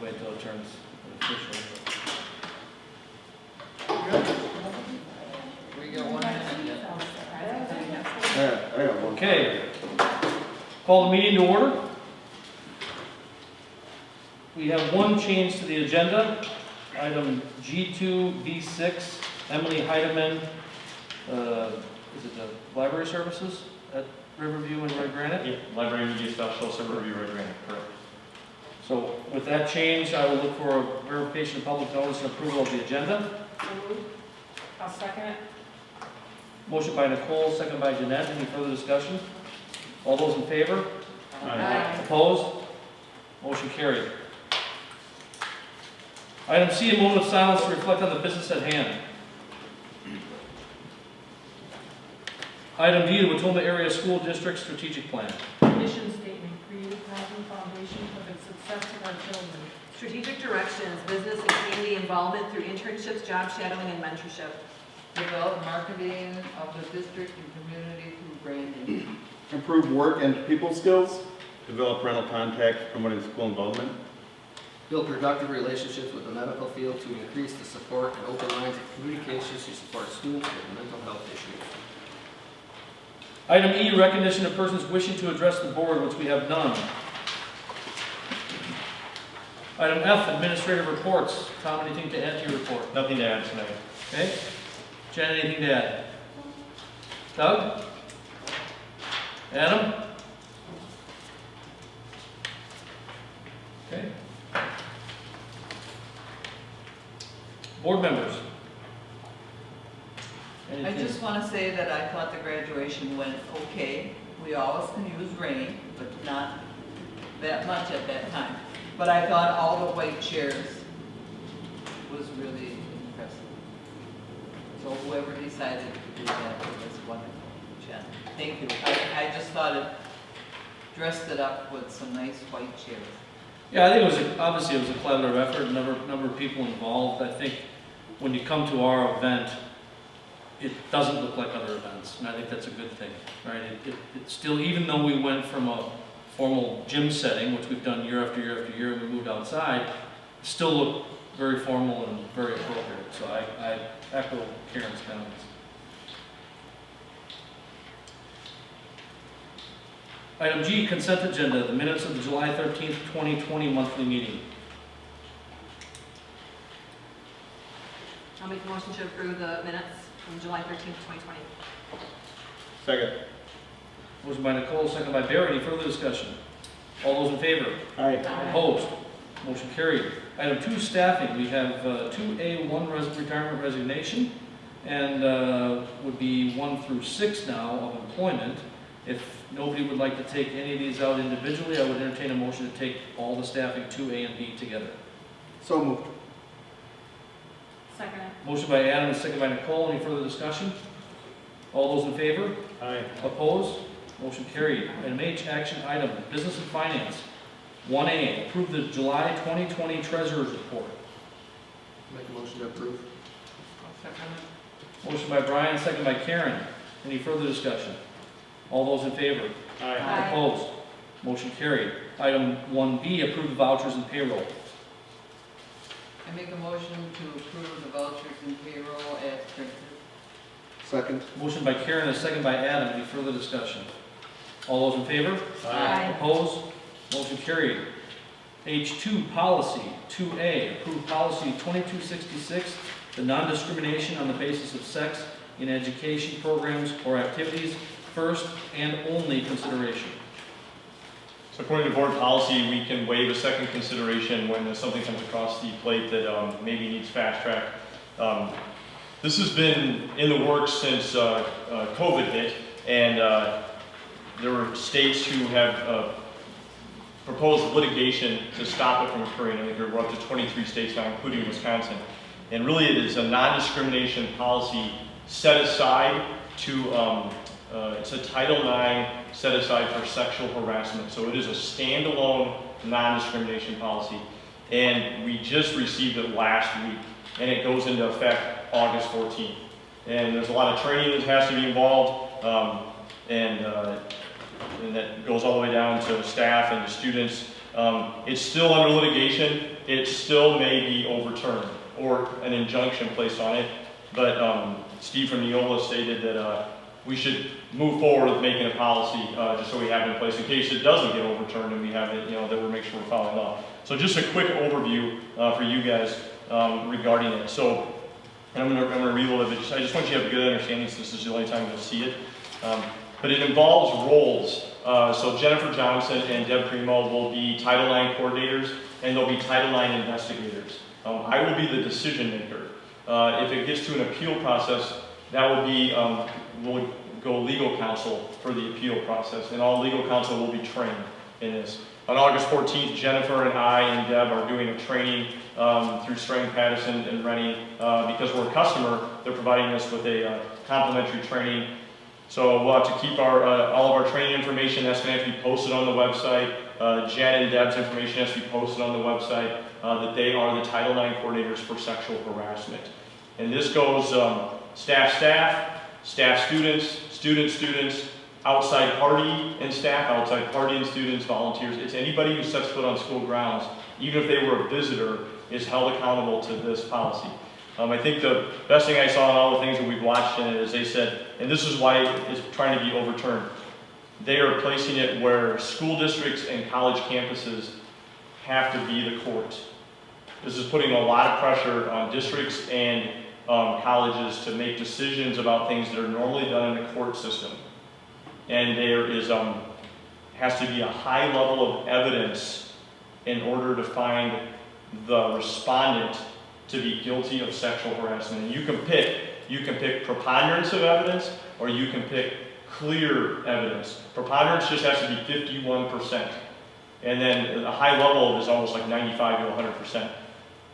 wait until it turns official. We got 1 minute yet. I got one. Okay. Call the meeting to order. We have one change to the agenda. Item G2B6, Emily Heidemann, is it the library services at Riverview and Red Granite? Yeah, library media specialist at Riverview, Red Granite, correct. So with that change, I will look for a verification of public notice and approval of the agenda. I'll second it. Motion by Nicole, second by Jeanette. Any further discussion? All those in favor? Aye. Opposed? Motion carried. Item C, a moment of silence to reflect on the business at hand. Item D, the Watoma Area School District Strategic Plan. Mission statement, create a housing foundation for the success of our children. Strategic directions, business and community involvement through internships, job shadowing, and mentorship. Develop marketing of the district and community through branding. Improve work and people skills. Develop parental contacts, promoting school involvement. Build productive relationships with the medical field to increase the support and open lines of communications to support students with mental health issues. Item E, recognition of persons wishing to address the board, which we have none. Item F, administrative reports. Tom, anything to add to your report? Nothing to add tonight. Okay. Jen, anything to add? Doug? Adam? Okay. Board members? I Anything? just want to say that I thought the graduation went okay. We always can use rain, but not that much at that time. But I thought all the white chairs was really impressive. So whoever decided to do that was wonderful, Jen. Thank you. I just thought it dressed it up with some nice white chairs. Yeah, I think it was obviously it was a collaborative effort, number of people involved. I think when you come to our event, it doesn't look like other events, and I think that's a good thing, right? It still, even though we went from a formal gym setting, which we've done year after year after year, and we moved outside, it still looked very formal and very appropriate. So I echo Karen's comments. Item G, consent agenda, the minutes of the July 13th, 2020 monthly meeting. I'll make a motion to approve the minutes from July 13th, 2020. Second. Motion by Nicole, second by Barry. Any further discussion? All those in favor? Aye. Opposed? Motion carried. Item 2, staffing. We have 2A1 retirement resignation, and would be 1 through 6 now of employment. If nobody would like to take any of these out individually, I would entertain a motion to take all the staffing 2A and B together. So moved. Second it. Motion by Adam and second by Nicole. Any further discussion? All those in favor? Aye. Opposed? Motion carried. Item H, action item, business and finance. 1A, approve the July 2020 treasurer's report. Make a motion to approve. I'll second it. Motion by Brian, second by Karen. Any further discussion? All those in favor? Aye. Opposed? Motion carried. Item 1B, approve the vouchers and payroll. I make a motion to approve the vouchers and payroll as printed. Second. Motion by Karen and second by Adam. Any further discussion? All those in favor? Aye. Opposed? Motion carried. H2, policy. 2A, approve policy 2266, the non-discrimination on the basis of sex in education programs or activities, first and only consideration. So according to board policy, we can waive a second consideration when something comes across the plate that maybe needs fast track. This has been in the works since COVID hit, and there were states who have proposed litigation to stop it from occurring. I think we're up to 23 states now, including Wisconsin. And really it is a non-discrimination policy set aside to, it's a Title IX set aside for sexual harassment. So it is a standalone non-discrimination policy. And we just received it last week, and it goes into effect August 14th. And there's a lot of training that has to be involved, and that goes all the way down to staff and to students. It's still under litigation. it still may be overturned or an injunction placed on it. But Steve from Neola stated that we should move forward with making a policy just so we have it in place in case it doesn't get overturned and we have it, that we'll make sure we're following law. So just a quick overview for you guys regarding it. So, and I'm gonna read a little bit. I just want you to have a good understanding since this is the only time you'll see it. But it involves roles. So Jennifer Johnson and Deb Primo will be Title IX coordinators, and they'll be Title IX investigators. I will be the decision maker. If it gets to an appeal process, that will be, we'll go legal counsel for the appeal process, and all legal counsel will be trained in this. On August 14th, Jennifer and I and Deb are doing a training through Strang Patterson and Rennie. Because we're a customer, they're providing us with a complimentary training. So we'll have to keep our all of our training information. That's going to have to be posted on the website. Jen and Deb's information has to be posted on the website, that they are the Title IX coordinators for sexual harassment. And this goes staff, students, outside party and staff, outside party and students, volunteers. It's anybody who sets foot on school grounds, even if they were a visitor, is held accountable to this policy. I think the best thing I saw in all the things that we've watched in it is they said, and this is why it's trying to be overturned, they are placing it where school districts and college campuses have to be the court. This is putting a lot of pressure on districts and colleges to make decisions about things that are normally done in the court system. And there is has to be a high level of evidence in order to find the respondent to be guilty of sexual harassment. And you can pick preponderance of evidence, or you can pick clear evidence. Preponderance just has to be 51%. And then a high level is almost like 95 to 100%.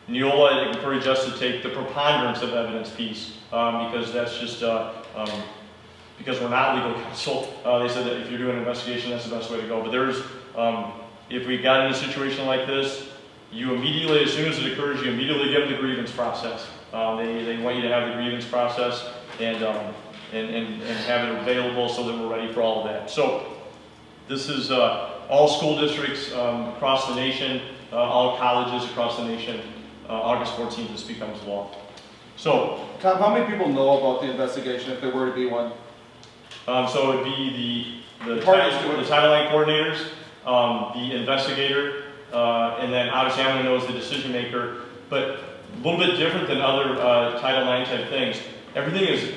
Neola encouraged us to take the preponderance of evidence piece because that's just, because we're not legal counsel. They said that if you're doing an investigation, that's the best way to go. But there's, if we got in a situation like this, you immediately, as soon as it occurs, you immediately give them the grievance process. They want you to have the grievance process and have it available so that we're ready for all of that. So this is all school districts across the nation, all colleges across the nation. August 14th, this becomes law. So, Tom, how many people know about the investigation if there were to be one? So it would be the Parties to it. Title IX coordinators, the investigator, and then obviously I'm going to know as the decision maker, but a little bit different than other Title IX type things. Everything is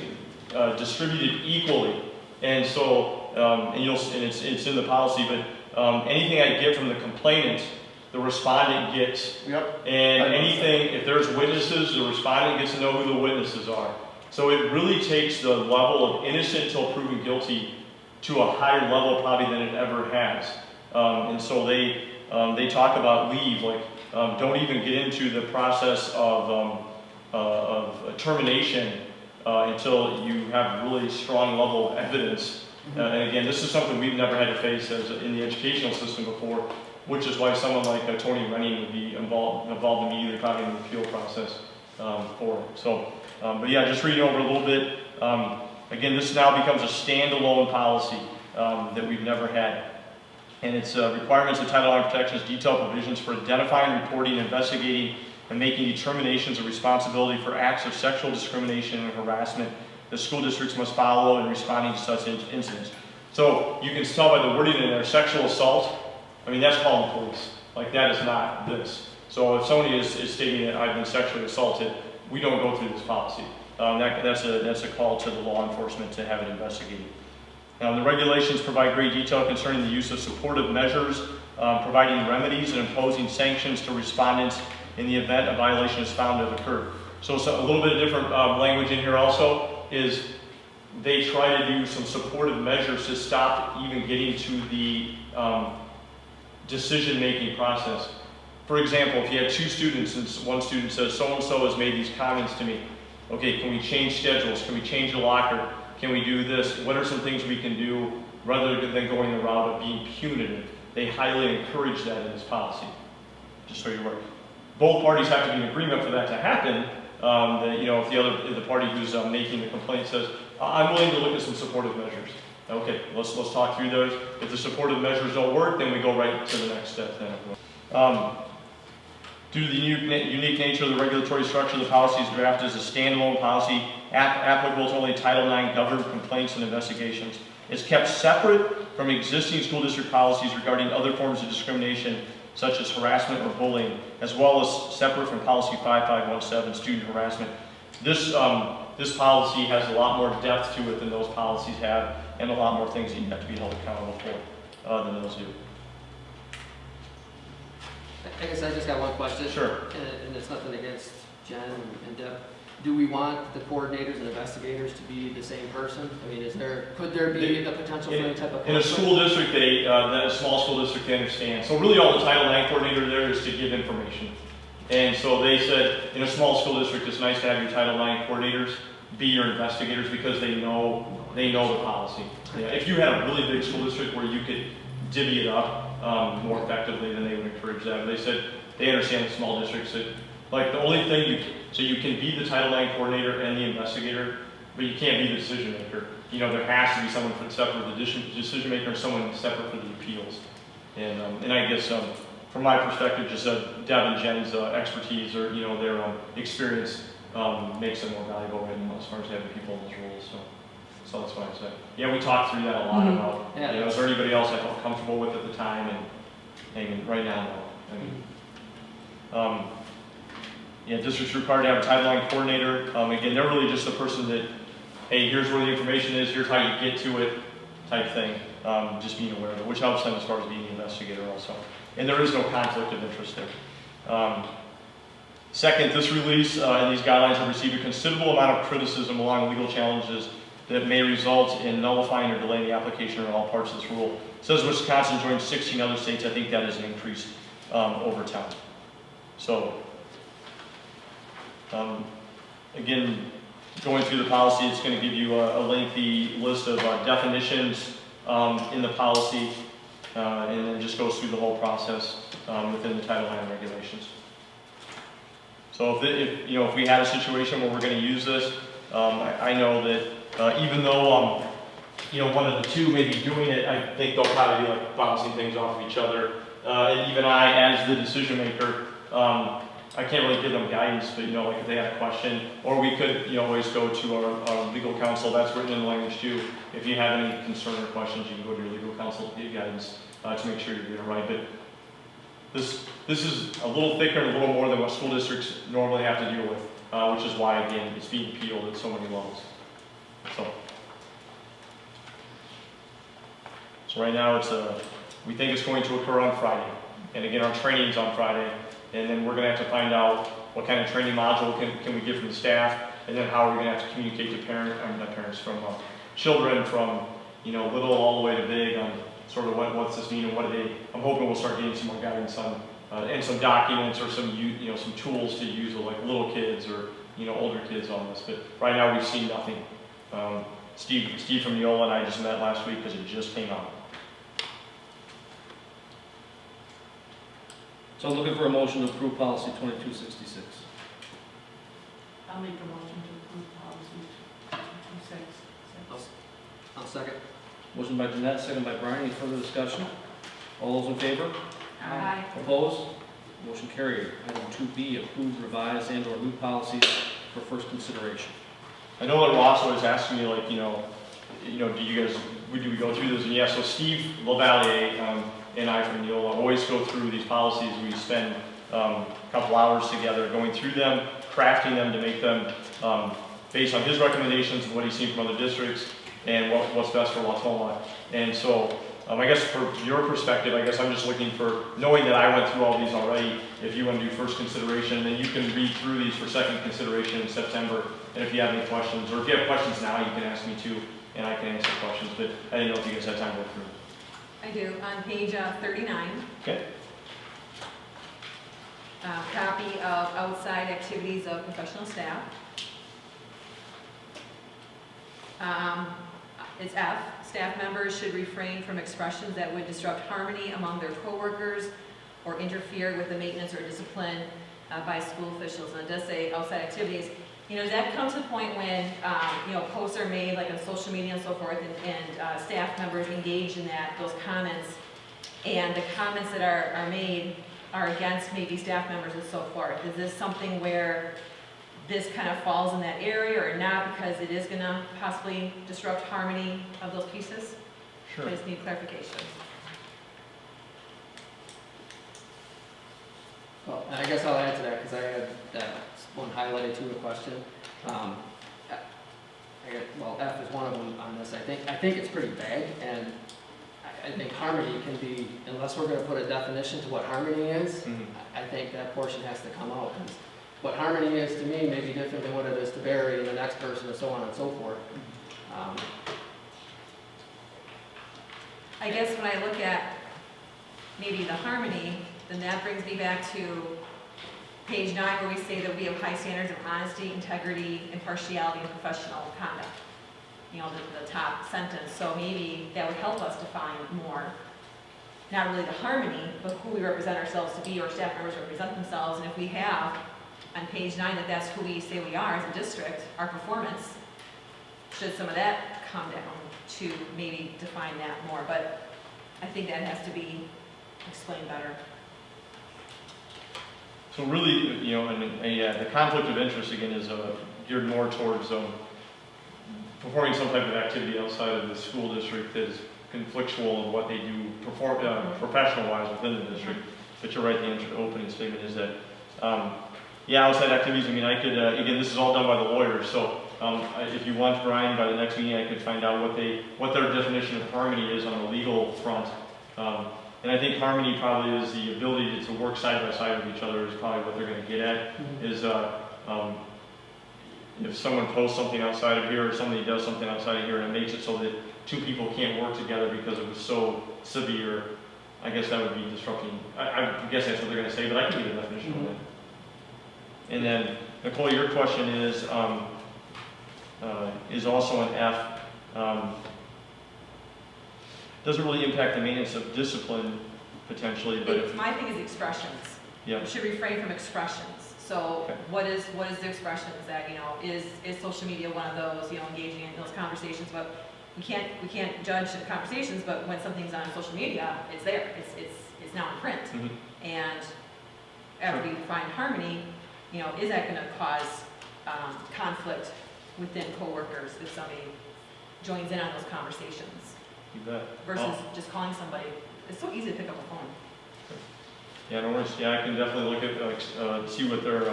distributed equally, and so and it's in the policy. But anything I get from the complainant, the respondent gets. Yep. And anything, if there's witnesses, the respondent gets to know who the witnesses are. So it really takes the level of innocent until proven guilty to a higher level probably than it ever has. And so they talk about leave, like don't even get into the process of termination until you have really strong level of evidence. And again, this is something we've never had to face as in the educational system before, which is why someone like Tony Rennie would be involved immediately probably in the appeal process for it. So, but yeah, just reading over a little bit. Again, this now becomes a standalone policy that we've never had. And its requirements of Title IX protections, detailed provisions for identifying, reporting, investigating, and making determinations of responsibility for acts of sexual discrimination and harassment that school districts must follow in responding to such incidents. So you can tell by the wording in there, sexual assault, I mean, that's calling police. Like, that is not this. So if somebody is stating that I've been sexually assaulted, we don't go through this policy. That's a call to the law enforcement to have it investigated. Now, the regulations provide great detail concerning the use of supportive measures, providing remedies and imposing sanctions to respondents in the event a violation is found to have occurred. So a little bit of different language in here also is they try to do some supportive measures to stop even getting to the decision-making process. For example, if you had two students and one student says, so-and-so has made these comments to me. Okay, can we change schedules? Can we change the locker? Can we do this? What are some things we can do rather than going the route of being punitive? They highly encourage that in this policy, just so you're aware. Both parties have to be in agreement for that to happen. If the party who's making the complaint says, I'm willing to look at some supportive measures. Okay, let's talk through those. If the supportive measures don't work, then we go right to the next step then. Due to the unique nature of the regulatory structure, the policy is drafted as a standalone policy applicable to only Title IX governed complaints and investigations. It's kept separate from existing school district policies regarding other forms of discrimination, such as harassment or bullying, as well as separate from policy 5517, student harassment. This policy has a lot more depth to it than those policies have, and a lot more things that you have to be held accountable for than those do. I guess I just got one question. Sure. And it's nothing against Jen and Deb. Do we want the coordinators and investigators to be the same person? I mean, could there be the potential for any type of conflict? In a school district, a small school district, they understand. So really all the Title IX coordinator there is to give information. And so they said, in a small school district, it's nice to have your Title IX coordinators be your investigators because they know the policy. Yeah, if you had a really big school district where you could divvy it up more effectively, then they would encourage that. But they said they understand the small districts that, like, the only thing you can be the Title IX coordinator and the investigator, but you can't be the decision maker. You know, there has to be someone separate for the decision maker and someone separate for the appeals. And I guess from my perspective, just Deb and Jen's expertise or their experience makes them more valuable right now as far as having people in those roles. So that's what I said. Yeah, we talked through that a lot about. Yeah. Is there anybody else I felt comfortable with at the time? And right now, no. I mean, district's required to have a Title IX coordinator. Again, they're really just the person that, hey, here's where the information is, here's how you get to it, type thing. Just being aware of it, which helps them as far as being the investigator also. And there is no conflict of interest there. Second, this release and these guidelines have received a considerable amount of criticism along legal challenges that may result in nullifying or delaying the application of all parts of this rule. It says Wisconsin joined 16 other states. I think that is an increase over time. So, again, going through the policy, it's going to give you a lengthy list of definitions in the policy, and then just goes through the whole process within the Title IX regulations. So if we had a situation where we're going to use this, I know that even though one of the two may be doing it, I think they'll probably be like bouncing things off of each other. And even I, as the decision maker, I can't really give them guidance, but like if they had a question, or we could always go to our legal counsel. That's written in the language too. If you have any concern or questions, you can go to your legal counsel to get guidance to make sure you're doing it right. But this is a little thicker and a little more than what school districts normally have to deal with, which is why, again, it's being appealed at so many levels. So right now we think it's going to occur on Friday. And again, our training's on Friday. And then we're going to have to find out what kind of training module can we get from the staff, and then how are we going to have to communicate to children from little all the way to big on sort of what's this mean and what I'm hoping we'll start getting some more guidance on and some documents or some some tools to use with like little kids or older kids on this. But right now we've seen nothing. Steve from Neola and I just met last week because it just came out. So I'm looking for a motion to approve policy 2266. I'll make a motion to approve policy 266. I'll second. Motion by Jeanette, second by Brian. Any further discussion? All those in favor? Aye. Opposed? Motion carried. Item 2B, approve revised and/or new policies for first consideration. I know that Ross was asking me, like, do we go through this? And yeah, so Steve LaValliere and I from Neola always go through these policies. We spend a couple hours together going through them, crafting them to make them based on his recommendations and what he's seen from other districts and what's best for Wautoma. And so I guess for your perspective, I guess I'm just looking for, knowing that I went through all these already, if you want to do first consideration, then you can read through these for second consideration in September. And if you have any questions, or if you have questions now, you can ask me too, and I can answer questions. But I didn't know if you guys had time to go through. I do. On page 39. Okay. Copy of outside activities of professional staff. It's F. Staff members should refrain from expressions that would disrupt harmony among their coworkers or interfere with the maintenance or discipline by school officials. And it does say outside activities. That comes to the point when, posts are made like on social media and so forth, and staff members engage in those comments. And the comments that are made are against maybe staff members and so forth. Is this something where this kind of falls in that area or not, because it is gonna possibly disrupt harmony of those pieces? Sure. I just need clarification. Well, and I guess I'll add to that, because I had one highlighted to a question. Well, F is one of them on this. I think it's pretty vague, and I think harmony can be, unless we're gonna put a definition to what harmony is, I think that portion has to come out, because what harmony is to me may be different than what it is to Barry and the next person, and so on and so forth. I guess when I look at maybe the harmony, then that brings me back to page 9, where we say that we have high standards of honesty, integrity, impartiality, and professional conduct. You know, the top sentence. So maybe that would help us define more, not really the harmony, but who we represent ourselves to be, or staff members represent themselves. And if we have on page 9 that that's who we say we are as a district, our performance, should some of that come down to maybe define that more? But I think that has to be explained better. So really, you know, the conflict of interest again is geared more towards performing some type of activity outside of the school district that is conflictual in what they do professional-wise within the district. But you're right, the opening statement is that, outside activities, I mean, I could, again, this is all done by the lawyers, so if you want, Brian, by the next meeting, I could find out what their definition of harmony is on the legal front. And I think harmony probably is the ability to work side by side with each other is probably what they're going to get at, is if someone posts something outside of here or somebody does something outside of here and it makes it so that two people can't work together because it was so severe, I guess that would be disrupting. I guess that's what they're going to say, but I can give a definition of that. And then, Nicole, your question is also an F. Doesn't really impact the maintenance of discipline, potentially, but if... My thing is expressions. Yeah. We should refrain from expressions. So Okay. what is the expressions that, you know, is social media one of those, you know, engaging in those conversations? But we can't judge the conversations, but when something's on social media, it's there. It's now in print. And after we find harmony, you know, is that going to cause conflict within coworkers if somebody joins in on those conversations? You bet. Versus just calling somebody. It's so easy to pick up a phone. Yeah, no worries. Yeah, I can definitely look at, see what their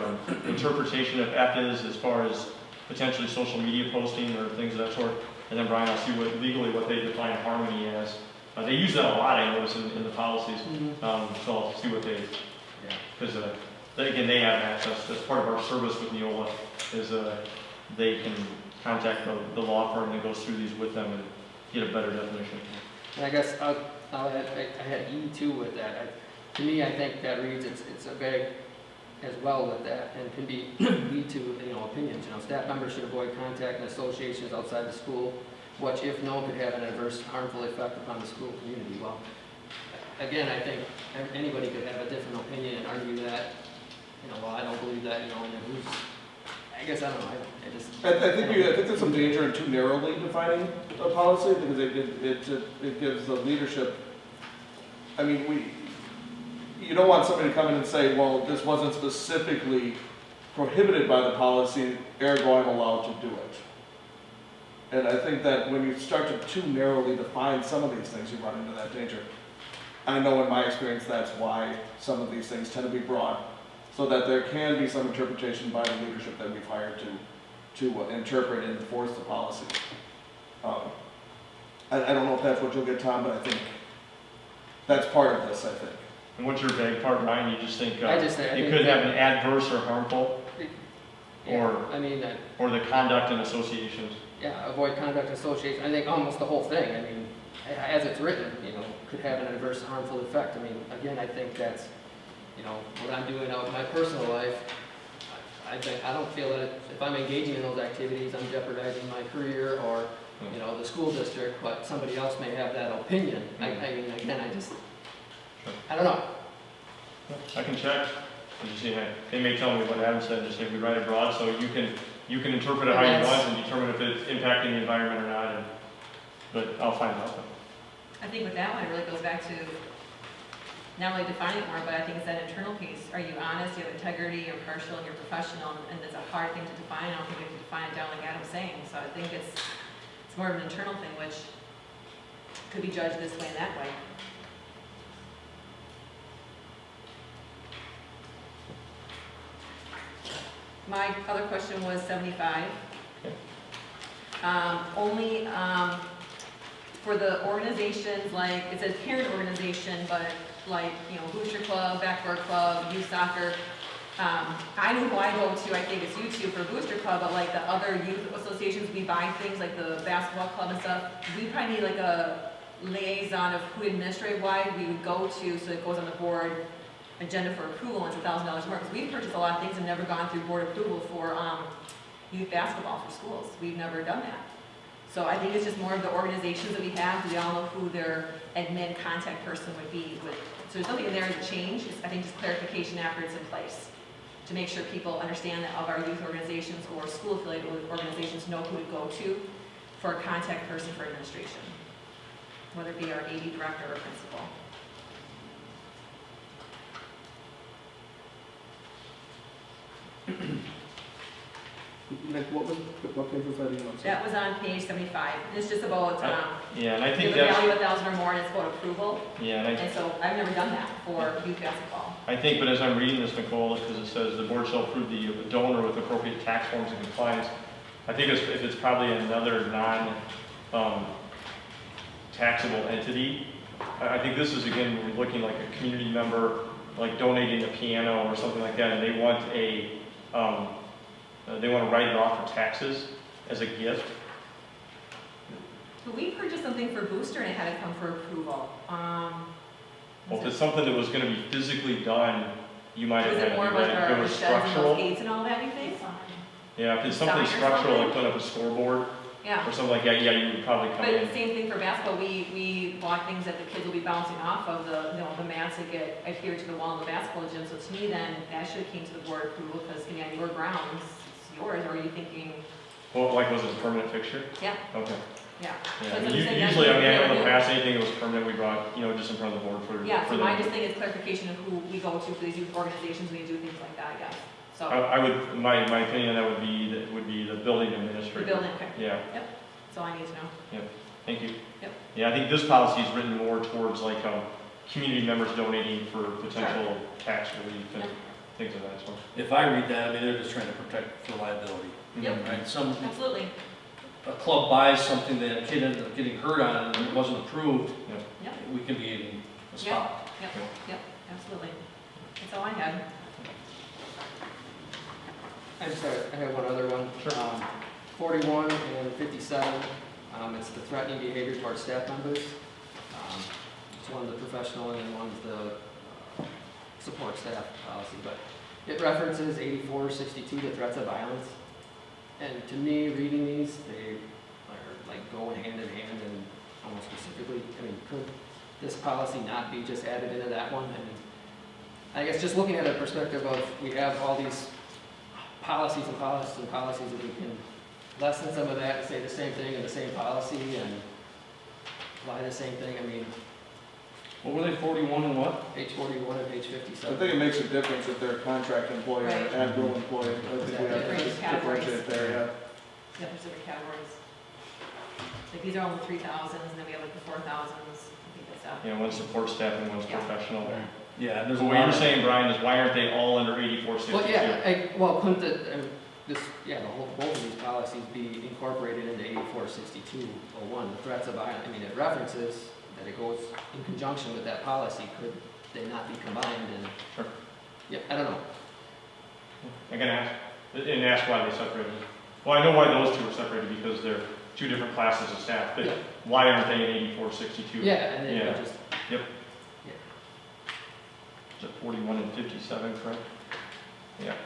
interpretation of F is as far as potentially social media posting or things of that sort. And then Brian, I'll see what they define harmony as. They use that a lot, I notice, in the policies. So I'll see what they, because again, they have access. That's part of our service with Neola, is they can contact the law firm that goes through these with them and get a better definition. And I guess I'll add, I had E2 with that. To me, I think that reads, it's a vague as well with that, and can be lead to, you know, opinions. You know, staff members should avoid contact and associations outside the school, which, if known, could have an adverse, harmful effect upon the school community. Well, again, I think anybody could have a different opinion and argue that, you know, well, I don't believe that, you know, and who's, I guess, I don't know, I think there's some danger in too narrowly defining a policy, because it gives the leadership, I mean, you don't want somebody to come in and say, well, this wasn't specifically prohibited by the policy, ergo I'm allowed to do it. And I think that when you start to too narrowly define some of these things, you run into that danger. I know in my experience that's why some of these things tend to be broad, so that there can be some interpretation by the leadership that we've hired to interpret and enforce the policy. I don't know if that's what you'll get, Tom, but I think that's part of this, I think. And what's your vague part, Brian? You just think I it could have an adverse or harmful, or I mean, or the conduct in associations. yeah, avoid conduct association. I think almost the whole thing. I mean, as it's written, you know, could have an adverse, harmful effect. I mean, again, I think that's, you know, what I'm doing out in my personal life. I don't feel that if I'm engaging in those activities, I'm jeopardizing my career or, you know, the school district. But somebody else may have that opinion. I mean, again, I don't know. I can check. Just, they may tell me what Adam said. Just say we write it broad, so you can interpret it how you want and determine if it's impacting the environment or not. But I'll find out. I think with that one, it really goes back to not only defining it more, but I think it's that internal piece. Are you honest, you have integrity, you're partial, you're professional, and it's a hard thing to define. I don't think you have to define it down like Adam's saying. So I think it's more of an internal thing, which could be judged this way and that way. My other question was 75. Only for the organizations, like, it says parent organization, but like, you know, Booster Club, Backboard Club, Youth Soccer. I know who I go to, I think it's you two for Booster Club, but like the other youth associations, we buy things like the basketball club and stuff. We probably need like a liaison of who administrative-wide we would go to, so it goes on the board agenda for approval, and it's $1,000 more, because we've purchased a lot of things and never gone through board approval for youth basketball for schools. We've never done that. So I think it's just more of the organizations that we have, because we all know who their admin contact person would be. So there's nothing in there to change, I think just clarification after it's in place, to make sure people understand that of our youth organizations or school affiliated organizations know who to go to for a contact person for administration, whether it be our AD director or principal. Nick, what page was that again? That was on page 75. It's just about, Yeah, and I give think a value that's, of 1,000 or more, and it's about approval. yeah, And so I've never done that for youth basketball. I think, but as I'm reading this, Nicole, because it says the board shall approve the donor with appropriate tax forms and compliance, I think if it's probably another non-taxable entity, I think this is, again, we're looking like a community member, like donating a piano or something like that, and they want they want to write it off for taxes as a gift. But we purchased something for Booster and it had to come for approval. Well, if it's something that was going to be physically done, you might have Was had it to more do about that. If it the was sheds and those structural, gates and all that, you think? yeah, if it's something Sign or structural, like something? putting up a scoreboard Yeah. or something like that, yeah, you would probably come But in. same thing for basketball, we bought things that the kids will be bouncing off of, the mats that get adhered to the wall in the basketball gym. So to me then, that should have came to the board approval, because, on your grounds, it's yours, or are you thinking, Well, like, was it a permanent fixture? yeah, Okay. yeah. Yeah, So I mean, it's the same- usually, I mean, I know in the Yeah. past, anything that was permanent, we brought, just in front of the board for. Yeah, for so them. my just thing is clarification of who we go to for these youth organizations when you do things like that, I guess. So, I would, my opinion on that would be the building the administrator. building, okay, Yeah, that's all I need to know. thank you. Yep. Yeah, I think this policy is written more towards like, community members donating for potential tax relief and Yep. things of that sort. If I read that, I mean, they're just trying to protect for liability, Yep. right? Absolutely, A club buys something that a kid ended up getting hurt on and it wasn't approved, yep, we can be in a spot. yep, absolutely. That's all I had. I have one other one. Sure. 41 and 57, it's the threatening behavior towards staff members. It's one of the professional and then one's the support staff policy, but it references 8462, the threats of violence. And to me, reading these, they are like going hand in hand, and almost specifically, could this policy not be just added into that one? And I guess just looking at a perspective of, we have all these policies and policies and policies that we can lessen some of that and say the same thing in the same policy and apply the same thing. What were they, 41 and what? Page 41 and page I 57. think it makes a difference if they're a contract employee or Right. an at-will employee. I think we have to Different just categories. differentiate there, yeah. Yep, there's different categories. Like, these are all the 3,000s, and then we have like the 4,000s, I think that's up. One's support staff and one's Yeah. professional. Yeah, and there's So a what lot you're of, saying, Brian, is why aren't they all under 8462? Well, yeah, couldn't both of these policies be incorporated into 846201, the threats of violence? It references that it goes in conjunction with that policy. Could they not be combined? And Sure. Yep, I don't know. I can ask, and ask why they separated. Well, I know why those two are separated, because they're two different classes of staff, but Yeah. why aren't they in 8462? Yeah, and then Yeah. just, Is it 41 and 57, correct? Yeah. Mhm.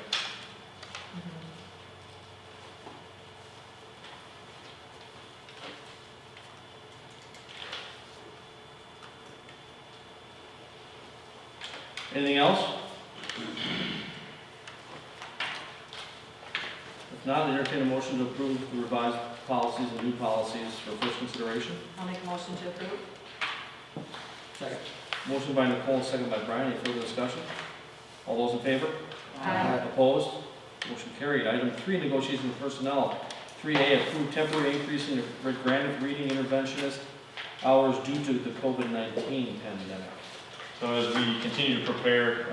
anything else? If not, I entertain a motion to approve the revised policies and new policies for first consideration. I'll make a motion to approve. second. Motion by Nicole, second by Brian. Any further discussion? All those in favor? Aye. Opposed? Motion carried. Item 3, negotiations with personnel. 3A, approve temporary increase in the granted reading interventionist hours due to the COVID-19 pandemic. So as we continue to prepare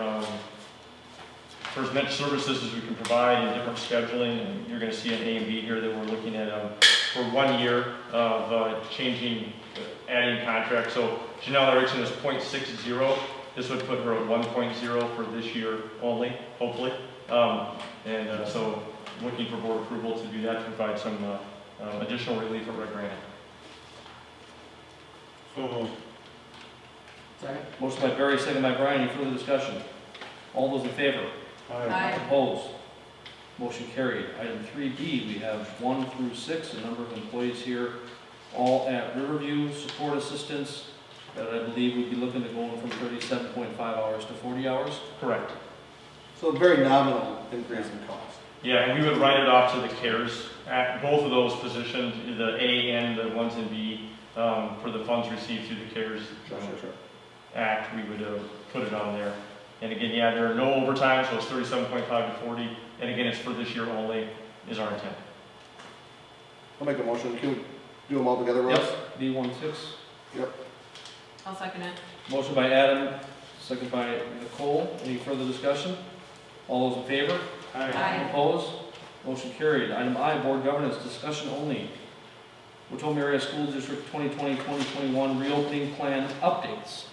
for as much services as we can provide in different scheduling, and you're going to see an A and B here that we're looking at for 1 year of changing, adding contracts. So Janelle Erickson is 0.60. This would put her at 1.0 for this year only, hopefully. So looking for board approval to do that, to provide some additional relief at Red Granite. Second? Motion by Barry, second by Brian. Any further discussion? All those in favor? Aye. Opposed? Motion carried. Item 3B, we have 1 through 6, a number of employees here, all at Riverview, support assistance, that I believe we'd be looking to go from 37.5 hours to 40 hours. Correct. So a very nominal increase in cost. Yeah, and we would write it off to the CARES Act, both of those positions, the A and the ones in B, for the funds received through the CARES Act, we would put it on there. And again, yeah, there are no overtime, so it's 37.5 to 40, and again, it's for this year only, is our intent. I'll make a motion. Can we do them all together, Russ? Yep, B16. I'll second it. Motion by Adam, second by Nicole. Any further discussion? All those in favor? Aye. Opposed? Motion carried. Item I, board governance, discussion only. Wacoma Area School District 2020-2021 reopening plan updates.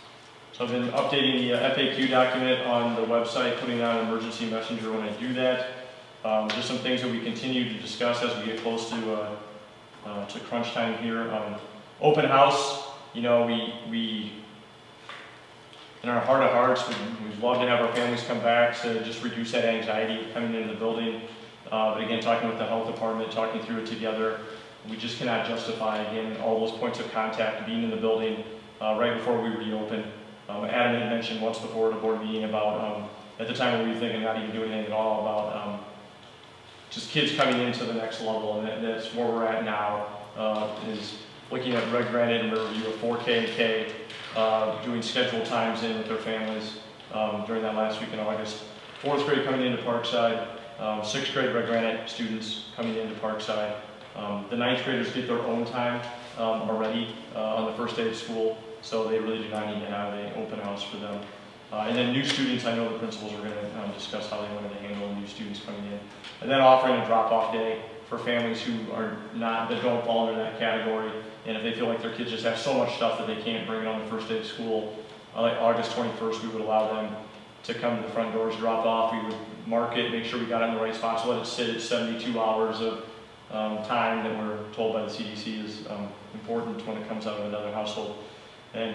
So I've been updating the FAQ document on the website, putting out an emergency messenger when I do that. Just some things that we continue to discuss as we get close to crunch time here. Open house, you know, we in our heart of hearts, we'd love to have our families come back to just reduce that anxiety coming into the building. But again, talking with the health department, talking through it together, we just cannot justify, again, all those points of contact being in the building right before we reopen. Adam had mentioned once before at a board meeting about, at the time we were thinking not even doing anything at all, about just kids coming into the next level, and that's where we're at now, is looking at Red Granite and Riverview of 4K and K, doing scheduled times in with their families during that last week in August. 4th grade coming into Parkside, 6th grade Red Granite students coming into Parkside. The 9th graders get their own time already on the first day of school, so they really do not need to have an open house for them. And then new students, I know the principals are going to discuss how they wanted to handle new students coming in. And then offering a drop-off day for families who are not, that don't fall into that category. And if they feel like their kids just have so much stuff that they can't bring it on the first day of school, like August 21st, we would allow them to come to the front doors, drop off. We would mark it, make sure we got it in the right spot, so let it sit at 72 hours of time that we're told by the CDC is important when it comes out of another household, and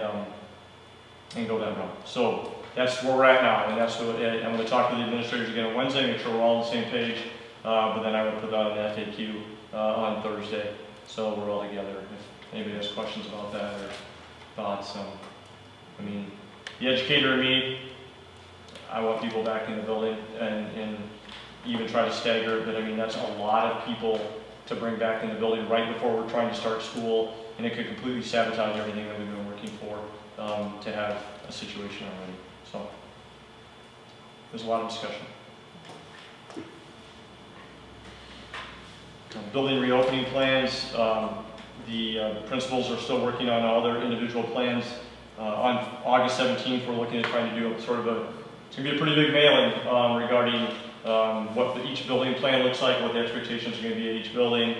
go that route. So that's where we're at now, and that's what I'm going to talk to the administrators again on Wednesday, make sure we're all on the same page, but then I would put out an FAQ on Thursday, so we're all together. If anybody has questions about that or thoughts, I mean, the educator in me, I want people back in the building and even try to stagger it, but I mean, that's a lot of people to bring back in the building right before we're trying to start school, and it could completely sabotage everything that we've been working for to have a situation already. So there's a lot of discussion. Building reopening plans, the principals are still working on all their individual plans. On August 17th, we're looking at trying to do a sort of it's going to be a pretty big mailing regarding what each building plan looks like, what the expectations are going to be at each building,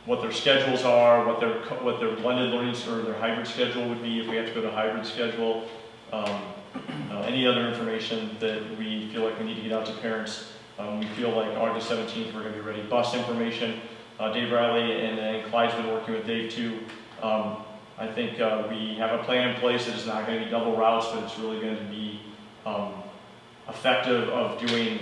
what their schedules are, what their blended learning or their hybrid schedule would be if we have to go to hybrid schedule, any other information that we feel like we need to get out to parents. We feel like August 17th we're going to be ready. Bus information, Dave Riley and Clyde's been working with Dave too. I think we have a plan in place that is not going to be double routes, but it's really going to be effective of doing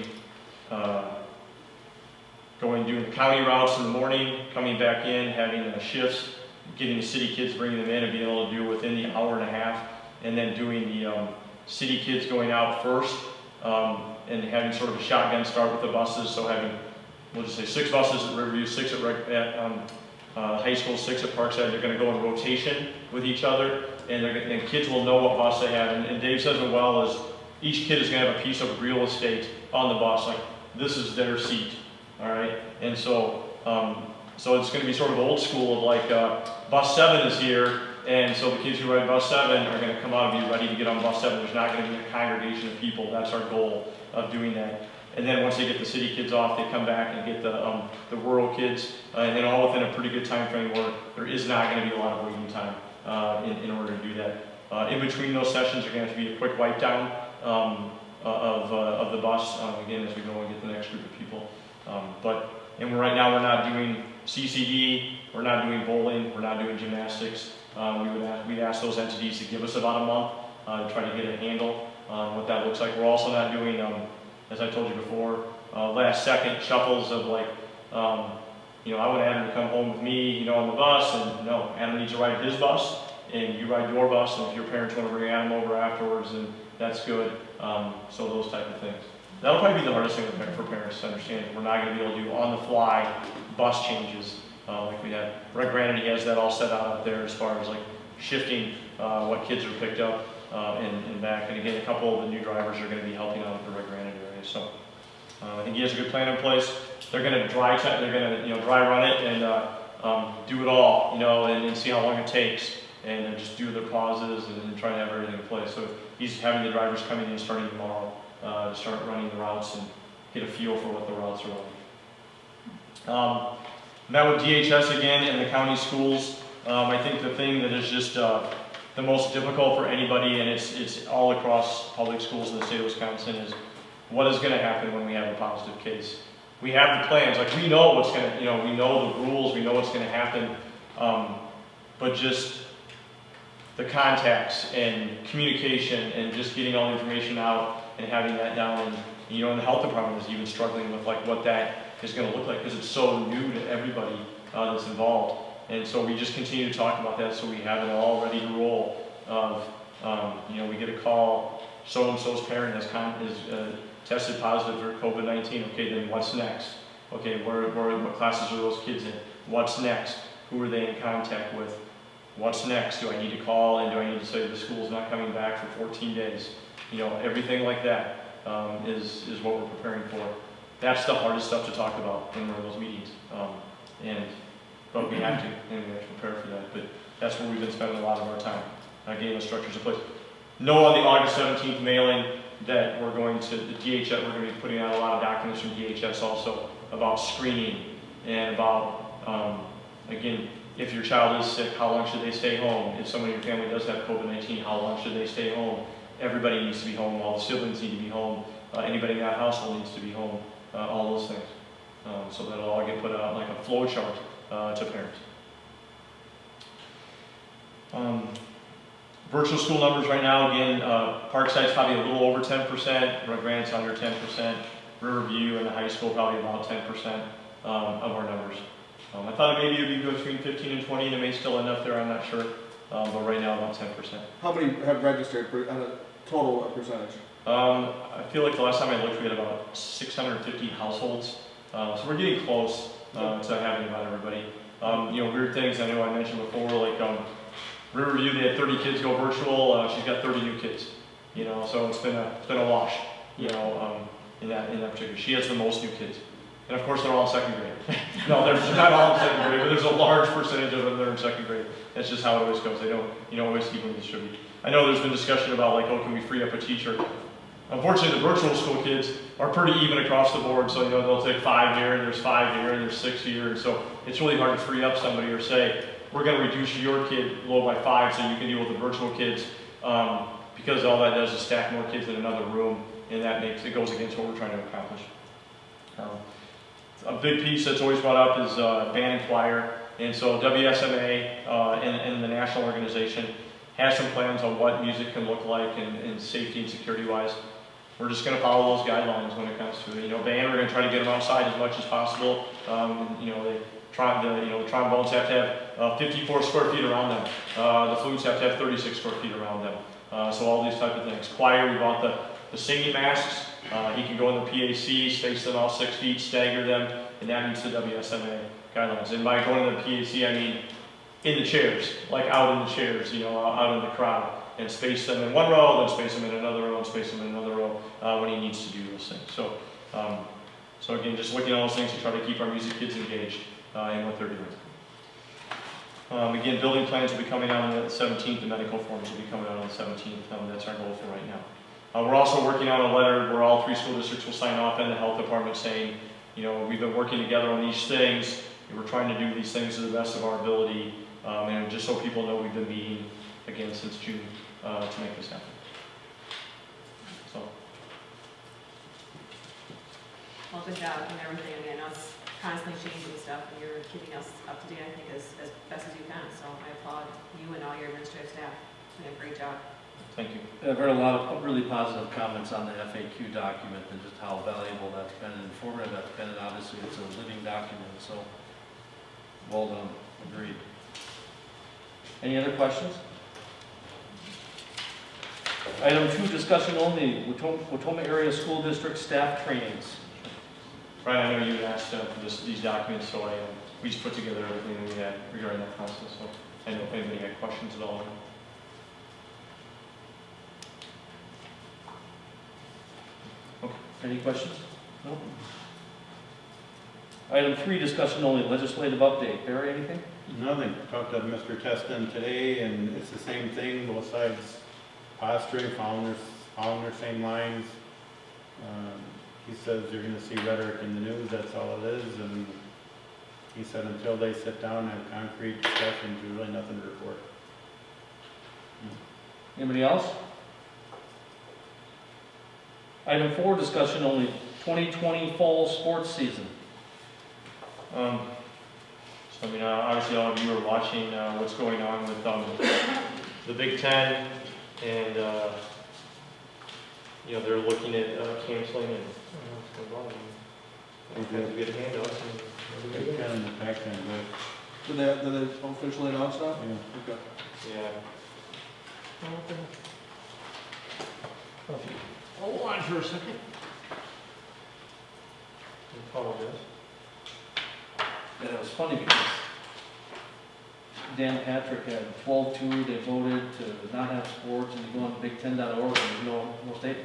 doing the county routes in the morning, coming back in, having shifts, getting the city kids, bringing them in, and being able to do it within the hour and a half, and then doing the city kids going out first, and having sort of a shotgun start with the buses. So having, we'll just say 6 buses at Riverview, 6 at high school, 6 at Parkside. They're going to go in rotation with each other. and kids will know what bus they have. And Dave says it well, is each kid is going to have a piece of real estate on the bus. Like, this is their seat, all right? And so, so it's going to be sort of old school of like, bus 7 is here, and so the kids who ride bus 7 are going to come out and be ready to get on bus 7. There's not going to be a congregation of people. That's our goal of doing that. And then once they get the city kids off, they come back and get the rural kids, and then all within a pretty good time frame where there is not going to be a lot of waiting time in order to do that. In between those sessions, there's going to have to be a quick wipe down of the bus, again, as we go and get the next group of people. And right now we're not doing CCD, we're not doing bowling, we're not doing gymnastics. We'd ask those entities to give us about a month to try to get a handle on what that looks like. We're also not doing, as I told you before, last second shuffles of like, I want Adam to come home with me, on the bus, and no, Adam needs to ride his bus, and you ride your bus, and if your parents want to bring Adam over afterwards, then that's good. So those type of things. That'll probably be the hardest thing for parents to understand. We're not going to be able to do on-the-fly bus changes like we had. Greg Granity has that all set out there as far as like shifting what kids are picked up and back. And again, a couple of the new drivers are going to be helping out with the Greg Granity area. So I think he has a good plan in place. They're going to dry run it and do it all, and see how long it takes, and just do their pauses and try to have everything in place. So he's having the drivers coming in starting tomorrow to start running the routes and get a feel for what the routes are like. Met with DHS again and the county schools. I think the thing that is just the most difficult for anybody, and it's all across public schools in the state of Wisconsin, is what is going to happen when we have a positive case. We have the plans, like we know what's going to, we know the rules, we know what's going to happen, but just the contacts and communication and just getting all the information out and having that down, and and the health department is even struggling with like what that is going to look like because it's so new to everybody that's involved. And so we just continue to talk about that so we have it all ready to roll. We get a call, so-and-so's parent is tested positive for COVID-19. Okay, then what's next? Okay, what classes are those kids in? What's next? Who are they in contact with? What's next? Do I need to call, and do I need to say the school's not coming back for 14 days? Everything like that is what we're preparing for. That's the hardest stuff to talk about in one of those meetings. But we have to, and we have to prepare for that. But that's where we've been spending a lot of our time, getting those structures in place. Know on the August 17th mailing that we're going to, the DHS, we're going to be putting out a lot of documents from DHS also about screening and about, again, if your child is sick, how long should they stay home? If someone in your family does have COVID-19, how long should they stay home? Everybody needs to be home. All the siblings need to be home. Anybody in that household needs to be home. All those things. So that'll all get put out like a flow chart to parents. Virtual school numbers right now, again, Parkside's probably a little over 10%, Red Grant's under 10%, Riverview and the high school probably about 10% of our numbers. I thought maybe it would be between 15 and 20, and it may still end up there, I'm not sure, but right now about 10%. How many have registered on a total percentage? I feel like the last time I looked, we had about 650 households, so we're getting close to having about everybody. Weird things I know I mentioned before, like Riverview, they had 30 kids go virtual. She's got 30 new kids. So it's been a wash. In that particular, she has the most new kids, and of course they're all in second grade. No, they're not all in second grade, but there's a large percentage of them that are in second grade. That's just how it always goes. They don't, always evenly distribute. I know there's been discussion about like, can we free up a teacher? Unfortunately, the virtual school kids are pretty even across the board. So they'll take 5 here, and there's 5 here, and there's 6 here, and so it's really hard to free up somebody or say, we're going to reduce your kid load by 5 so you can deal with the virtual kids, because all that does is stack more kids in another room, and it goes against what we're trying to accomplish. A big piece that's always brought up is band and choir, and so WSMA and the national organization has some plans on what music can look like and safety and security wise. We're just going to follow those guidelines when it comes to it. Band, we're going to try to get them outside as much as possible. The trombones have to have 54 square feet around them. The flutes have to have 36 square feet around them. So all these type of things. Choir, we want the singing masks. He can go in the PAC, space them out 6 feet, stagger them, and that meets the WSMA guidelines. And by going to the PAC, I mean in the chairs, like out in the chairs, you know, out in the crowd, and space them in one row, then space them in another row, and space them in another row when he needs to do those things. So, so again, just looking at all those things to try to keep our music kids engaged in what they're doing. Again, building plans will be coming out on the 17th, the medical forms will be coming out on the 17th. That's our goal for right now. We're also working on a letter where all 3 school districts will sign off and the health department saying, you know, we've been working together on these things, and we're trying to do these things to the best of our ability, and just so people know we've been meeting again since June to make this happen. So. Well, good job and everything. I mean, I know it's constantly changing stuff, and you're keeping us up to date, I think, as best as you can. So I applaud you and all your administrative staff. You're doing a great job. Thank you. I've heard a lot of really positive comments on the FAQ document and just how valuable that's been and informative that's been, and obviously it's a living document, so well done, agreed. Any other questions? Item 2, discussion only, Watoma Area School District staff trainings. Brian, I know you had asked for these documents, so we just put together everything that we had regarding that process, so I don't know if anybody had questions at all. Any questions? No? Item 3, discussion only, legislative update. Barry, anything? Nothing. Talked to Mr. Teston today, and it's the same thing, both sides posturing, following their same lines. He says you're gonna see rhetoric in the news, that's all it is, and he said until they sit down and have concrete discussions, there's really nothing to report. Anybody else? Item 4, discussion only, 2020 fall sports season. So, I mean, obviously all of you are watching what's going on with the Big Ten, and you know, they're looking at canceling and what's going on. We have to get handouts and Big Ten and the Pac-10, but, Did they officially announce that? yeah. Okay. yeah. Hold on for a second. Apologize. And it was funny because Dan Patrick had 12-2, they voted to not have sports, and you go on big10.org and there's no state.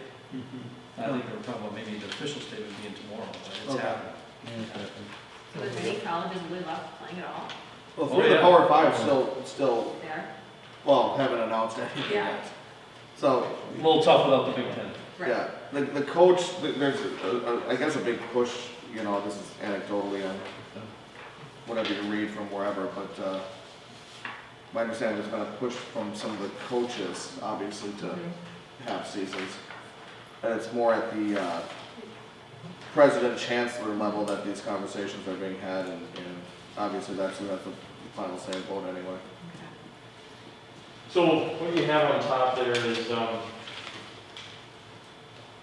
I think they were talking about maybe the official statement being tomorrow, but it's Okay. happening. Yeah, it's happened. So there's many colleges really left playing at all. Well, Oh, 3 of the yeah. Power 5 still, There. well, haven't announced anything Yeah. yet. So, A little tough without the Big Ten. Right. yeah, the coach, there's, I guess, a big push, you know, this is anecdotally on whatever you read from wherever, but my understanding there's been a push from some of the coaches, obviously, to have seasons. And it's more at the president, chancellor level that these conversations are being had, and obviously that's who has the final say and vote anyway. So what you have on top there is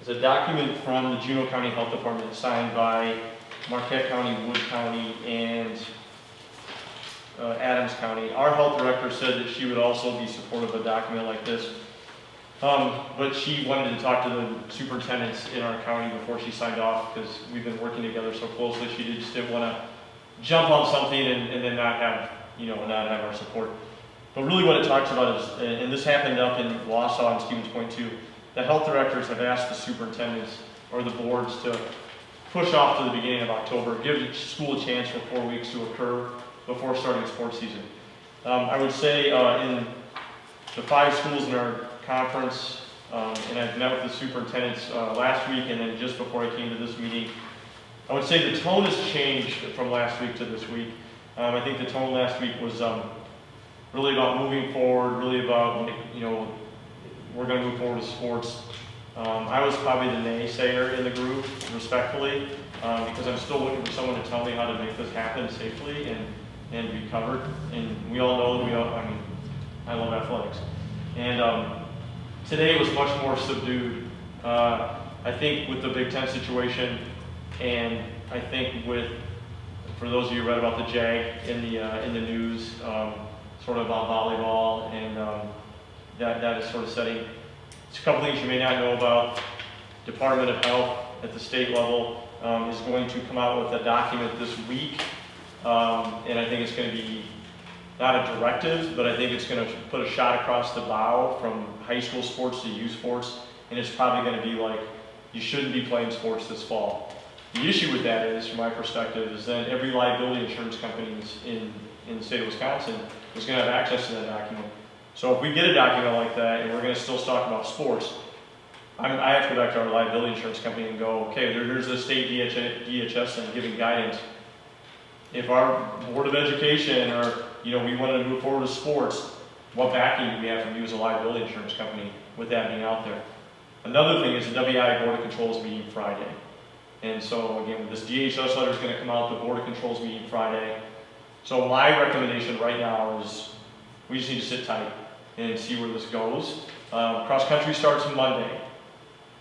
a document from the Juneau County Health Department signed by Marquette County, Wood County, and Adams County. Our health director said that she would also be supportive of a document like this, but she wanted to talk to the superintendents in our county before she signed off, because we've been working together so closely. She just didn't want to jump on something and then not have, not have our support. But really what it talks about is, and this happened up in Wausau and Stevens Point too, the health directors have asked the superintendents or the boards to push off to the beginning of October, give each school a chance for 4 weeks to occur before starting sports season. I would say in the 5 schools in our conference, and I've met with the superintendents last week and then just before I came to this meeting, I would say the tone has changed from last week to this week. I think the tone last week was really about moving forward, really about, we're going to move forward with sports. I was probably the naysayer in the group, respectfully, because I'm still looking for someone to tell me how to make this happen safely and be covered. And we all know that I love athletics. And today was much more subdued. I think with the Big Ten situation, and I think for those of you who read about the JAG in the news, sort of about volleyball, and that is sort of setting. There's a couple things you may not know about. Department of Health at the state level is going to come out with a document this week, and I think it's going to be not a directive, but I think it's gonna put a shot across the bow from high school sports to youth sports, and it's probably gonna be like, you shouldn't be playing sports this fall. The issue with that is, from my perspective, is that every liability insurance company in the state of Wisconsin is gonna have access to that document. So if we get a document like that, and we're gonna still talk about sports, I have to go back to our liability insurance company and go, okay, there's the state DHS and giving guidance. If our Board of Education or, we want to move forward with sports, what backing do we have from you as a liability insurance company with that being out there? Another thing is the WI Board of Controls meeting Friday. And so again, this DHS letter is going to come out, the Board of Controls meeting Friday. So my recommendation right now is we just need to sit tight and see where this goes. Cross country starts Monday,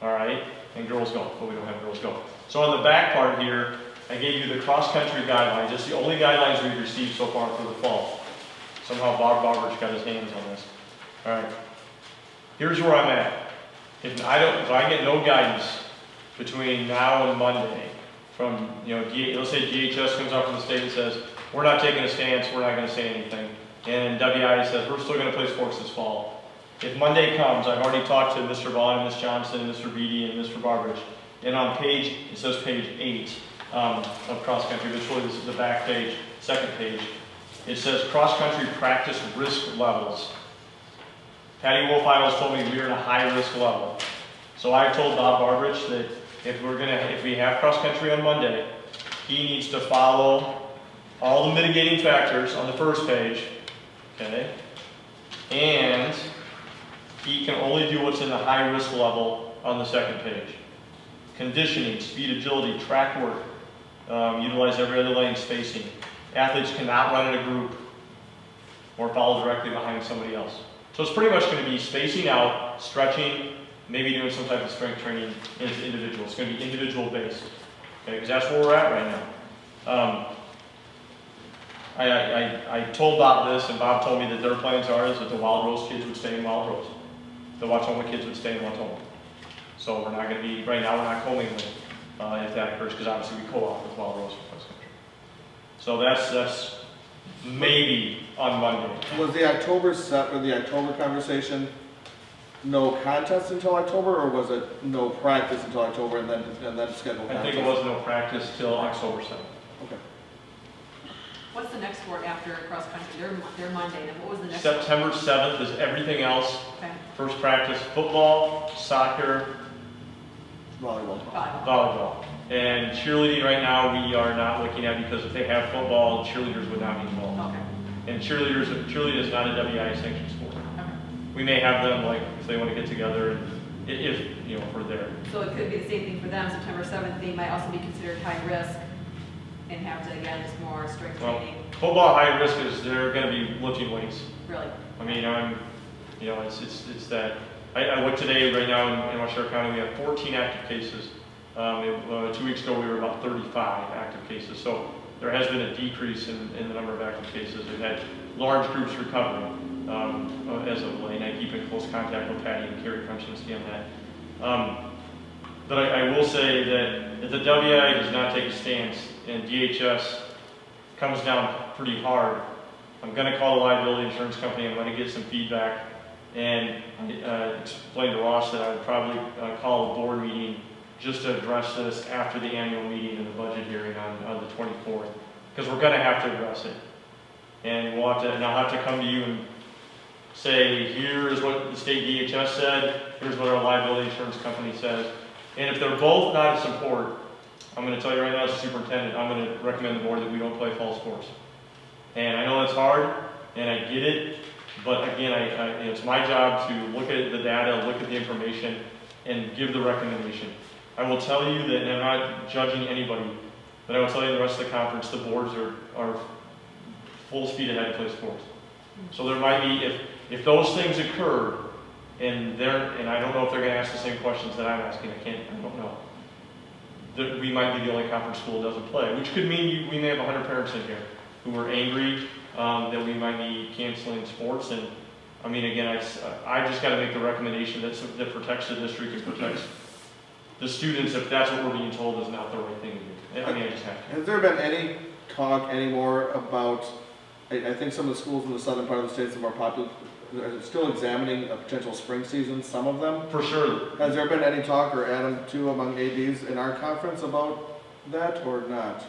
all right? And girls go, but we don't have girls go. So on the back part here, I gave you the cross-country guidelines. It's the only guidelines we've received so far for the fall. Somehow Bob Barber's got his hands on this. All right. Here's where I'm at. If I get no guidance between now and Monday from, let's say DHS comes out from the state and says, we're not taking a stance, we're not going to say anything. And WI says, we're still going to play sports this fall. If Monday comes, I've already talked to Mr. Vaughn, Ms. Johnson, Mr. Beatty, and Mr. Barbridge. And on it says page 8. Of cross-country, but really this is the back page, second page. It says cross-country practice risk levels. Patty Wolf-Idles told me we are in a high-risk level. So I told Bob Barbridge that if we have cross-country on Monday, he needs to follow all the mitigating factors on the first page, okay? And he can only do what's in the high-risk level on the second page. Conditioning, speed, agility, track work, utilize every other lane spacing. Athletes cannot run in a group or follow directly behind somebody else. So it's pretty much going to be spacing out, stretching, maybe doing some type of strength training as individual. It's going to be individual based, okay? Because that's where we're at right now. I told Bob this, and Bob told me that their plans are that the Wild Rose kids would stay in Wild Rose. The Watoma kids would stay in Watoma. So we're not going to be, right now we're not commingling if that occurs, because obviously we co-op with Wild Rose for cross country. So that's maybe on Monday. Was the October conversation no contest until October, or was it no practice until October and then scheduled contest? I think it was no practice till October 7th. Okay. What's the next sport after cross country? They're Monday, and what was the next September 7th is everything else. Okay. First practice, football, soccer, volleyball. And cheerleading right now we are not looking at, because if they have football, cheerleaders would not be involved. Okay. And cheerleading is not a WI sanctioned sport. Okay. We may have them, like, if they want to get together, and if we're there. So it could be the same thing for them, September 7th, they might also be considered high risk and have to, again, just more strength training. Football high risk is they're going to be lifting weights. Really? I mean, it's that. I looked today, right now in Westchester County, we have 14 active cases. 2 weeks ago, we were about 35 active cases. So there has been a decrease in the number of active cases. We've had large groups recovering as of late, and I keep in close contact with Patty and Kerry Kremsinski on that. But I will say that if the WI does not take a stance and DHS comes down pretty hard, I'm going to call the liability insurance company. I'm going to get some feedback and explain to Ross that I would probably call a board meeting just to address this after the annual meeting and the budget hearing on the 24th, because we're going to have to address it. And I'll have to come to you and say, here is what the state DHS said, here's what our liability insurance company says. And if they're both not in support, I'm going to tell you right now as a superintendent, I'm going to recommend the board that we don't play fall sports. And I know that's hard, and I get it, but again, it's my job to look at the data, look at the information, and give the recommendation. I will tell you that, and I'm not judging anybody, but I will tell you the rest of the conference, the boards are full speed ahead to play sports. So there might be, if those things occur, and I don't know if they're going to ask the same questions that I'm asking, I don't know. That we might be the only conference school that doesn't play, which could mean we may have 100 parents in here who are angry that we might be canceling sports. And I mean, again, I just got to make the recommendation that protects the district and protects the students if that's what we're being told is not the right thing to do. I mean, I just have to. Has there been any talk anymore about I think some of the schools in the southern part of the states are more popular, are still examining a potential spring season, some of them. For sure. Has there been any talk, or Adam too, among ADs in our conference about that, or not?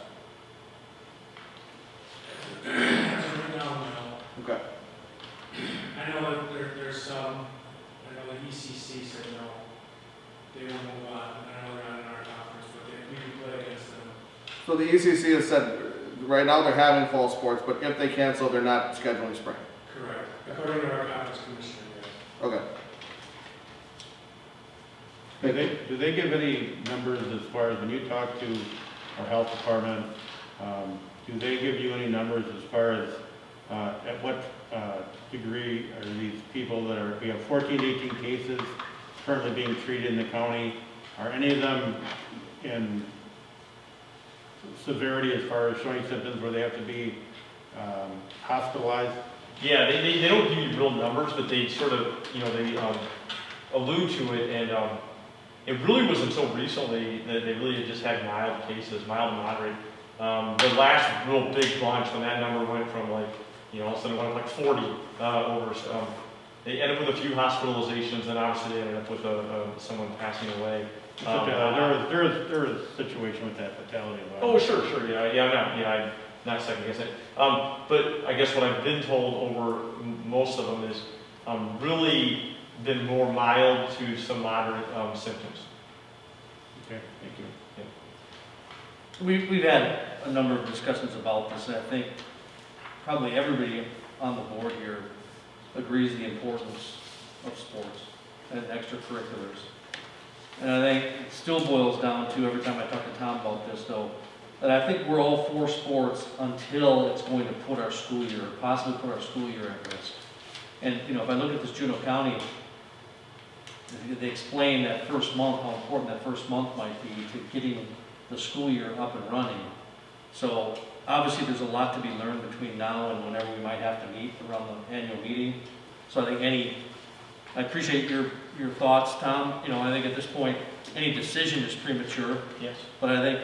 No. Okay. I know that there's some, I know the ECC said no, they will move on, I know they're not in our conference, but we can play against them. So the ECC has said, right now they're having fall sports, but if they cancel, they're not scheduling spring. Correct, according to our conference commissioner, yes. Okay. Do they give any numbers as far as when you talk to our health department, do they give you any numbers as far as at what degree are these people that are, we have 14, 18 cases currently being treated in the county, are any of them in severity as far as showing symptoms where they have to be hospitalized? Yeah, they don't give you real numbers, but they sort of, they allude to it, and it really was until recently that they really just had mild cases, mild and moderate. The last real big bunch, when that number went from all of a sudden it went up 40 over, they ended up with a few hospitalizations, and obviously they ended up with someone passing away. There is a situation with that fatality. Oh, sure, I'm not second guessing it. But I guess what I've been told over most of them is really been more mild to some moderate symptoms. Okay, thank you. We've had a number of discussions about this, and I think probably everybody on the board here agrees the importance of sports and extracurriculars. And I think it still boils down to, every time I talk to Tom about this though, that I think we're all for sports until it's going to put our school year, or possibly put our school year at risk. And if I look at this Juneau County, they explain that first month, how important that first month might be to getting the school year up and running. So obviously there's a lot to be learned between now and whenever we might have to meet around the annual meeting. So I think I appreciate your thoughts, Tom. I think at this point, any decision is premature. Yes. But I think,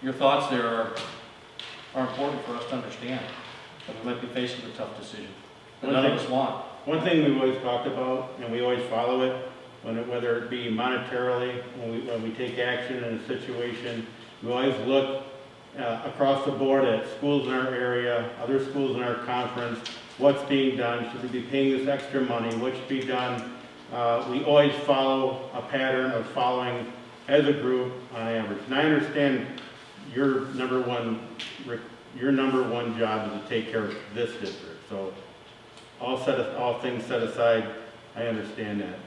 your thoughts there are important for us to understand. That we might be faced with a tough decision that none of us want. One thing we've always talked about, and we always follow it, whether it be monetarily, when we take action in a situation, we always look across the board at schools in our area, other schools in our conference, what's being done, should we be paying this extra money, what should be done. We always follow a pattern of following as a group on average. And I understand your number one job is to take care of this district. So all things set aside, I understand that.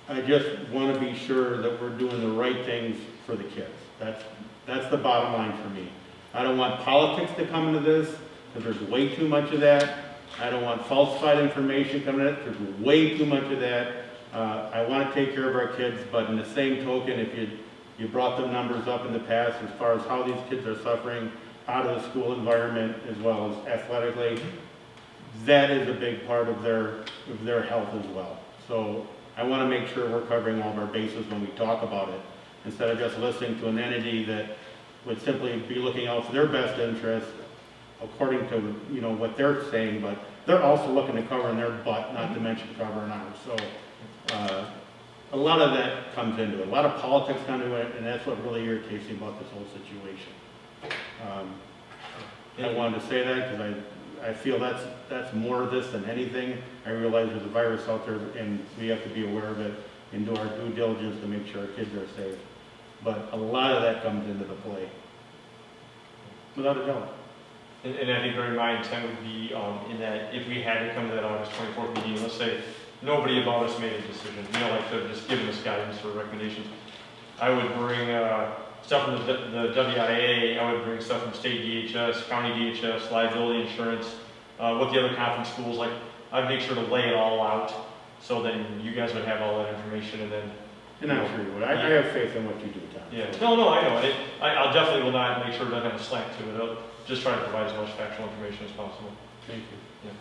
I just want to be sure that we're doing the right things for the kids. That's the bottom line for me. I don't want politics to come into this, because there's way too much of that. I don't want falsified information coming in. There's way too much of that. I want to take care of our kids, but in the same token, if you brought the numbers up in the past as far as how these kids are suffering out of the school environment as well as athletically, that is a big part of their health as well. So I want to make sure we're covering all of our bases when we talk about it, instead of just listening to an entity that would simply be looking out for their best interest according to what they're saying, but they're also looking to cover in their butt, not to mention covering ours. So a lot of that comes into it. A lot of politics come into it, and that's what really irritates me about this whole situation. I wanted to say that because I feel that's more of this than anything. I realize there's a virus out there, and we have to be aware of it and do our due diligence to make sure our kids are safe. But a lot of that comes into the play, without a doubt. And I think my intent would be in that if we had to come to that August 24th meeting, let's say nobody about us made a decision, like they're just giving us guidance or recommendations, I would bring stuff from the WIA, I would bring stuff from state DHS, county DHS, liability insurance, what the other conference schools like. I'd make sure to lay it all out so then you guys would have all that information, and then. And I'm sure you would. I have faith in what you do, Tom. Yeah. No, I know. I'll definitely will not make sure it doesn't have a slant to it. I'll just try to provide as much factual information as possible. Thank you. Yeah.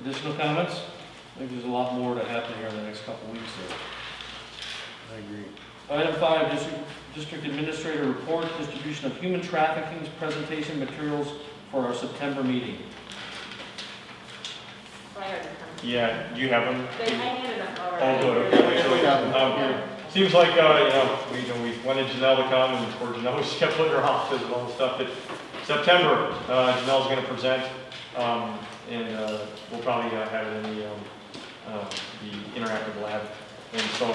Additional comments? I think there's a lot more to happen here in the next couple weeks here. I agree. Item 5, District Administrator Report, distribution of human trafficking presentation materials for our September meeting. Yeah, you have them? They, I handed them Oh, already. good, okay. We have them. Seems like, we wanted Janelle to come, and poor Janelle just kept putting her off because of all the stuff. But September, Janelle's gonna present, and we'll probably have it in the interactive lab. And so,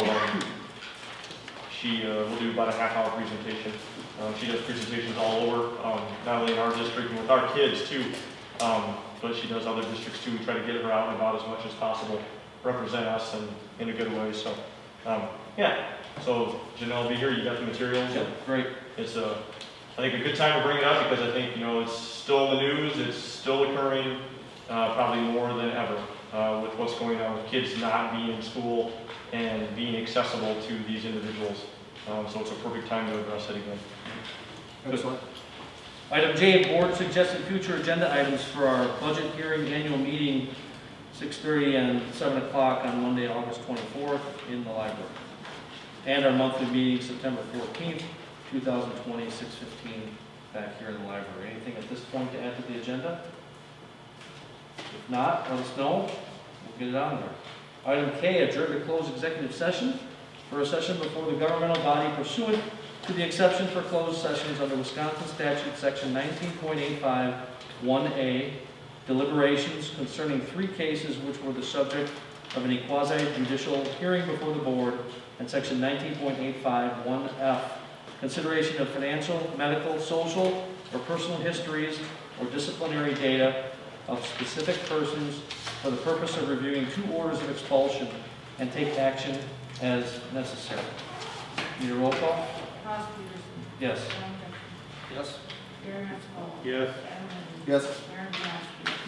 she will do about a half-hour presentation. She does presentations all over, not only in our district and with our kids too, but she does other districts too. We try to get her out and about as much as possible, represent us in a good way, so. Yeah, so Janelle will be here, you got the materials. Great. It's I think a good time to bring it up because I think, it's still in the news, it's still occurring, probably more than ever, with what's going on with kids not being in school and being accessible to these individuals. So it's a perfect time to address it again. Excellent. Item J, Board suggested future agenda items for our budget hearing annual meeting, 6:30 and 7 o'clock on Monday, August 24th in the library. And our monthly meeting, September 14th, 2020, 6:15, back here in the library. Anything at this point to add to the agenda? If not, let us know. We'll get it on there. Item K, adjourn to close executive session for a session before the governmental body pursuant to the exception for closed sessions under Wisconsin statute section 19.85 1A, deliberations concerning 3 cases which were the subject of any quasi-judicial hearing before the board, and section 19.85 1F, consideration of financial, medical, social, or personal histories or disciplinary data of specific persons for the purpose of reviewing 2 orders of expulsion and take action as necessary. Need a roll call? Ross Peterson. Yes. John Gibson. Yes? Gary Maxwell. Yes. Adam Levy. Yes. Aaron Johnson.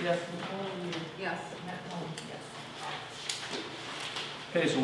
Yes. Nicole Weir. Yes. Matt Moore. Yes. Okay, so